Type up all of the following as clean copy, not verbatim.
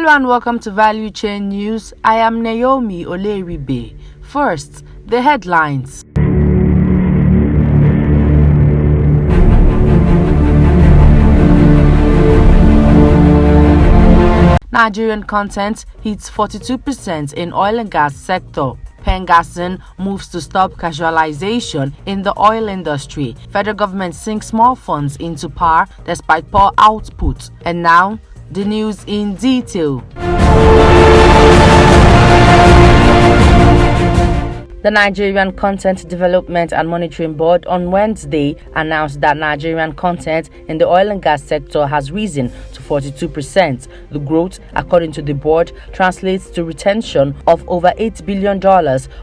Hello and welcome to Valuechain News. I am Naomi Oleribe. First, the headlines. Nigerian content hits 42% in oil and gas sector. Pengassin moves to stop casualization in the oil industry. Federal government sinks small funds into power despite poor output. And now, the news in detail. The Nigerian Content Development and Monitoring Board on Wednesday announced that Nigerian content in the oil and gas sector has risen to 42%. The growth, according to the board, translates to retention of over $8 billion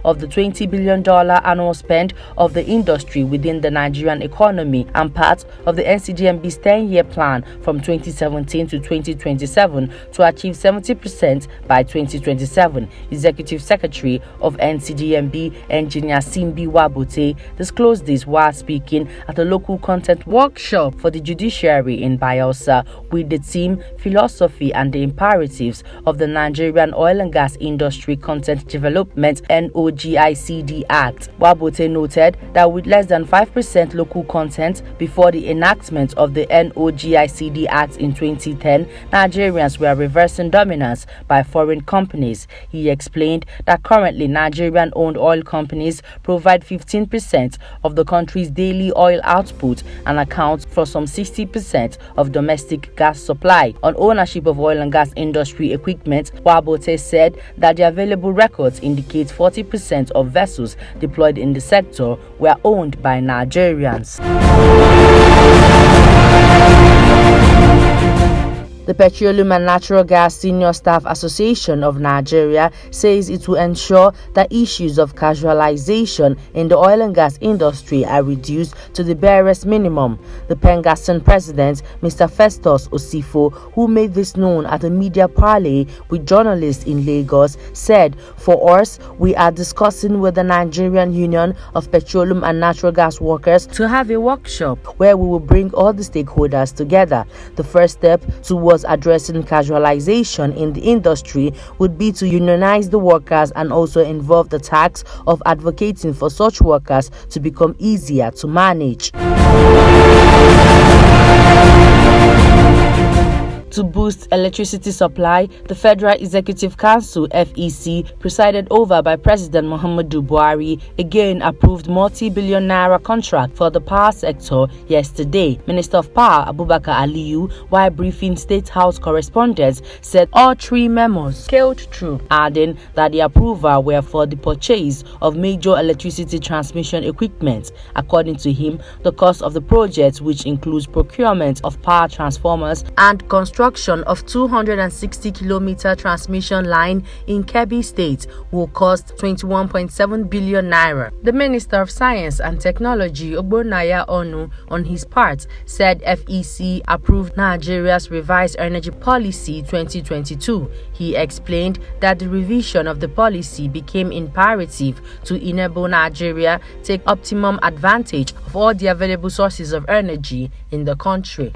of the $20 billion annual spend of the industry within the Nigerian economy and part of the NCDMB's 10-year plan from 2017 to 2027 to achieve 70% by 2027. Executive Secretary of NCDMB, Engineer Simbi Wabote, disclosed this while speaking at a local content workshop for the judiciary in Bayelsa with the theme Philosophy and the Imperatives of the Nigerian Oil and Gas Industry Content Development NOGICD Act. Wabote noted that with less than 5% local content before the enactment of the NOGICD Act in 2010, Nigerians were reversing dominance by foreign companies. He explained that currently Nigerian-owned oil companies provide 15% of the country's daily oil output and account for some 60% of domestic gas supply. On ownership of oil and gas industry equipment, Wabote said that the available records indicate 40% of vessels deployed in the sector were owned by Nigerians. The Petroleum and Natural Gas Senior Staff Association of Nigeria says it will ensure that issues of casualization in the oil and gas industry are reduced to the barest minimum. The Pengassin president, Mr. Festus Osifo, who made this known at a media parley with journalists in Lagos, said, "For us, we are discussing with the Nigerian Union of Petroleum and Natural Gas Workers to have a workshop where we will bring all the stakeholders together. The first step towards addressing casualization in the industry would be to unionize the workers and also involve the task of advocating for such workers to become easier to manage." To boost electricity supply, the Federal Executive Council (FEC), presided over by President Muhammadu Buhari, again approved multi-billion naira contract for the power sector yesterday. Minister of Power Abubakar Aliyu, while briefing State House correspondents, said all three memos scaled through, adding that the approval were for the purchase of major electricity transmission equipment. According to him, the cost of the project, which includes procurement of power transformers and construction of 260-kilometer transmission line in Kebbi State, will cost 21.7 billion naira. The Minister of Science and Technology, Ogbonnaya Onu, on his part, said FEC approved Nigeria's revised energy policy 2022. He explained that the revision of the policy became imperative to enable Nigeria take optimum advantage of all the available sources of energy in the country.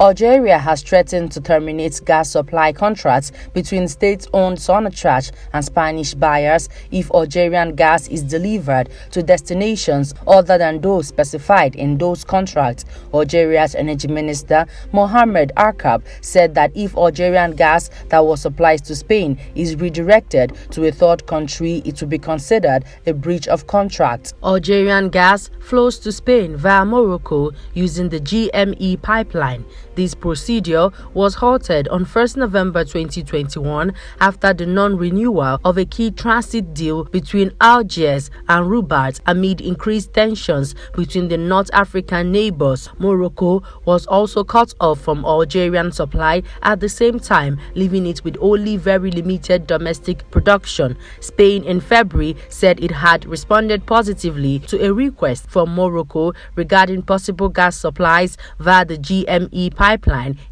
Algeria has threatened to terminate gas supply contracts between state-owned Sonatrach and Spanish buyers if Algerian gas is delivered to destinations other than those specified in those contracts. Algeria's Energy Minister, Mohamed Arkab, said that if Algerian gas that was supplied to Spain is redirected to a third country, it will be considered a breach of contract. Algerian gas flows to Spain via Morocco using the GME pipeline. This procedure was halted on 1st November 2021 after the non-renewal of a key transit deal between Algiers and Rabat amid increased tensions between the North African neighbors. Morocco was also cut off from Algerian supply at the same time, leaving it with only very limited domestic production. Spain in February said it had responded positively to a request from Morocco regarding possible gas supplies via the GME pipeline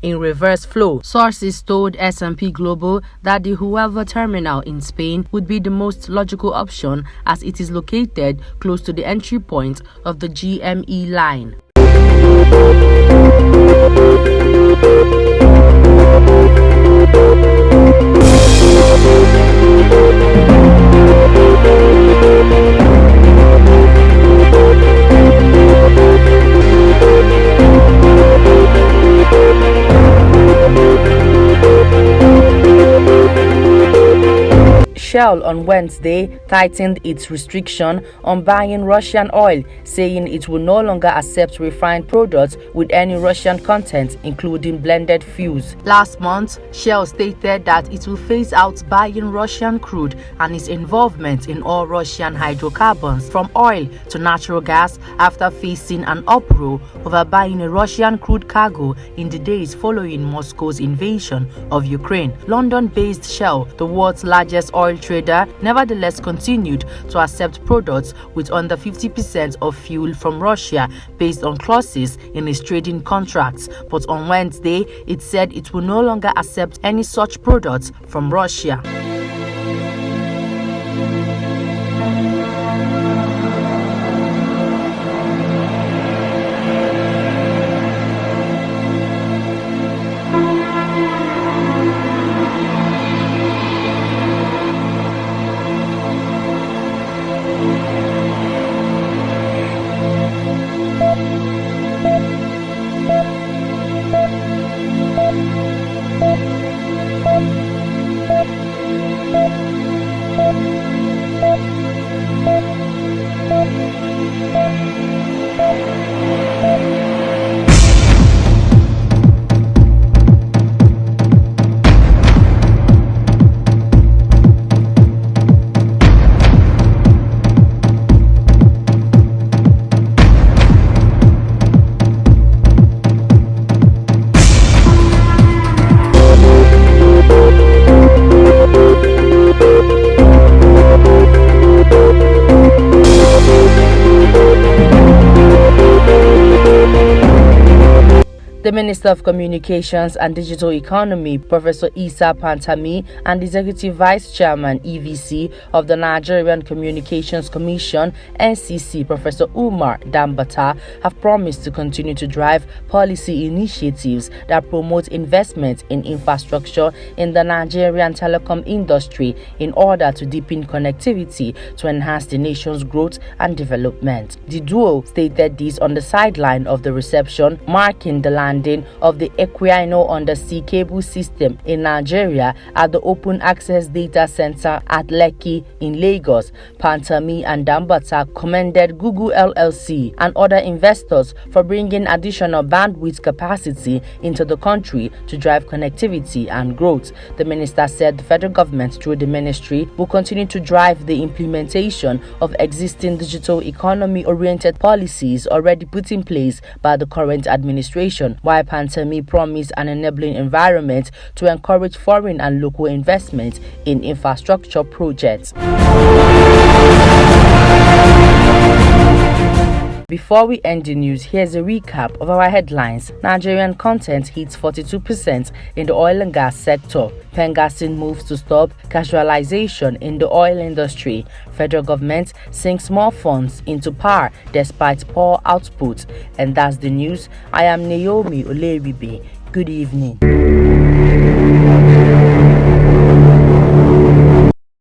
in reverse flow. Sources told S&P Global that the Huelva terminal in Spain would be the most logical option as it is located close to the entry point of the GME line. Shell on Wednesday tightened its restriction on buying Russian oil, saying it will no longer accept refined products with any Russian content, including blended fuels. Last month, Shell stated that it will phase out buying Russian crude and its involvement in all Russian hydrocarbons, from oil to natural gas, after facing an uproar over buying a Russian crude cargo in the days following Moscow's invasion of Ukraine. London-based Shell, the world's largest oil trader, nevertheless continued to accept products with under 50% of fuel from Russia based on clauses in its trading contracts. But on Wednesday, it said it will no longer accept any such products from Russia. The Minister of Communications and Digital Economy, Professor Isa Pantami, and Executive Vice Chairman (EVC) of the Nigerian Communications Commission (NCC), Professor Umar Dambata, have promised to continue to drive policy initiatives that promote investment in infrastructure in the Nigerian telecom industry in order to deepen connectivity to enhance the nation's growth and development. The duo stated this on the sideline of the reception marking the landing of the Equiano undersea cable system in Nigeria at the Open Access Data Center at Lekki in Lagos. Pantami and Dambata commended Google LLC and other investors for bringing additional bandwidth capacity into the country to drive connectivity and growth. The minister said the federal government, through the ministry, will continue to drive the implementation of existing digital economy-oriented policies already put in place by the current administration, while Pantami promised an enabling environment to encourage foreign and local investment in infrastructure projects. Before we end the news, here's a recap of our headlines. Nigerian content hits 42% in the oil and gas sector. Pengassin moves to stop casualization in the oil industry. Federal government sinks more funds into power despite poor output. And that's the news. I am Naomi Oleribe. Good evening.